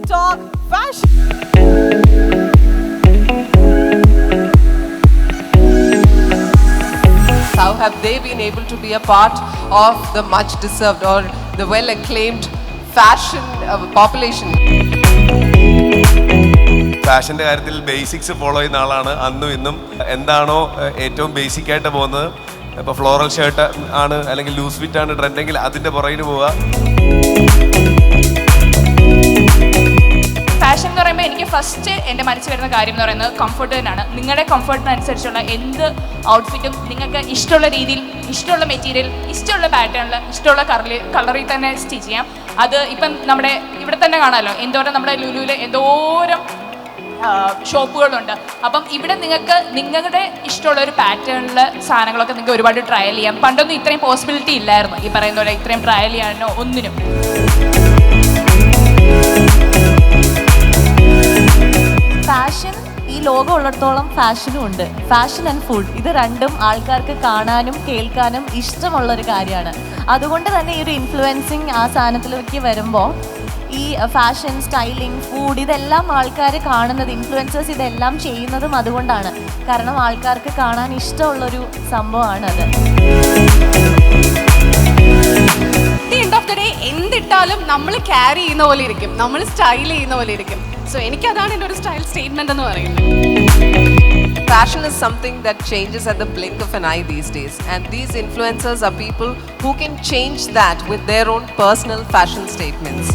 Talk Fashion. How have they been able to be a part of the much deserved or the well acclaimed fashion population? ഫാഷൻ്റെ കാര്യത്തിൽ basics follow ചെയ്യുന്ന ആളാണ് അന്നും ഇന്നും. എന്താണോ ഏറ്റവും basic ആയിട്ട് പോകുന്നത്, ഇപ്പോൾ ഫ്ലോറൽ ഷർട്ട് ആണ് അല്ലെങ്കിൽ ലൂസ് ഫിറ്റ് ആണ് ട്രെൻഡെങ്കിൽ അതിൻ്റെ പുറകിന് പോവുക. ഫാഷൻ എന്ന് പറയുമ്പോൾ എനിക്ക് ഫസ്റ്റ് എൻ്റെ മനസ്സിൽ വരുന്ന കാര്യം എന്ന് പറയുന്നത് കംഫർട്ട് തന്നെയാണ്. നിങ്ങളുടെ കംഫർട്ടിനനുസരിച്ചുള്ള എന്ത് ഔട്ട്ഫിറ്റും നിങ്ങൾക്ക് ഇഷ്ടമുള്ള രീതിയിൽ, ഇഷ്ടമുള്ള മെറ്റീരിയൽ, ഇഷ്ടമുള്ള പാറ്റേണിൽ, ഇഷ്ടമുള്ള കളറിൽ തന്നെ സ്റ്റിച്ച് ചെയ്യാം. അത് ഇപ്പം നമ്മുടെ ഇവിടെ തന്നെ കാണാമല്ലോ, എന്തോരം നമ്മുടെ ലുലുവിൽ എന്തോരം ഷോപ്പുകളുണ്ട്. അപ്പം ഇവിടെ നിങ്ങൾക്ക് നിങ്ങളുടെ ഇഷ്ടമുള്ള ഒരു പാറ്റേണിൽ സാധനങ്ങളൊക്കെ നിങ്ങൾക്ക് ഒരുപാട് ട്രയൽ ചെയ്യാം. പണ്ടൊന്നും ഇത്രയും പോസിബിലിറ്റി ഇല്ലായിരുന്നു ഈ പറയുന്ന പോലെ ഇത്രയും ട്രയൽ ചെയ്യാനോ ഒന്നിനും. ഫാഷൻ ഈ ലോകം ഉള്ളിടത്തോളം ഫാഷനും ഉണ്ട്. ഫാഷൻ ആൻഡ് ഫുഡ് ഇത് രണ്ടും ആൾക്കാർക്ക് കാണാനും കേൾക്കാനും ഇഷ്ടമുള്ളൊരു കാര്യമാണ്. അതുകൊണ്ട് തന്നെ ഈ ഒരു ഇൻഫ്ലുവൻസിങ് ആ സാധനത്തിലേക്ക് വരുമ്പോൾ ഈ ഫാഷൻ, സ്റ്റൈലിംഗ്, ഫുഡ് ഇതെല്ലാം ആൾക്കാർ കാണുന്നത്, ഇൻഫ്ലുവൻസേഴ്സ് ഇതെല്ലാം ചെയ്യുന്നതും അതുകൊണ്ടാണ്. കാരണം ആൾക്കാർക്ക് കാണാൻ ഇഷ്ടമുള്ളൊരു സംഭവമാണത്. എൻഡ് ഓഫ് ദ ഡേ എന്തിട്ടാലും നമ്മൾ ക്യാരി ചെയ്യുന്ന പോലെ ഇരിക്കും, നമ്മൾ സ്റ്റൈൽ ചെയ്യുന്ന പോലെ ഇരിക്കും. സോ എനിക്കതാണ് എൻ്റെ ഒരു സ്റ്റൈൽ സ്റ്റേറ്റ്മെന്റ് എന്ന് പറയുന്നത്. Fashion is something that changes at the blink of an eye these days, and these influencers are people who can change that with their own personal fashion statements.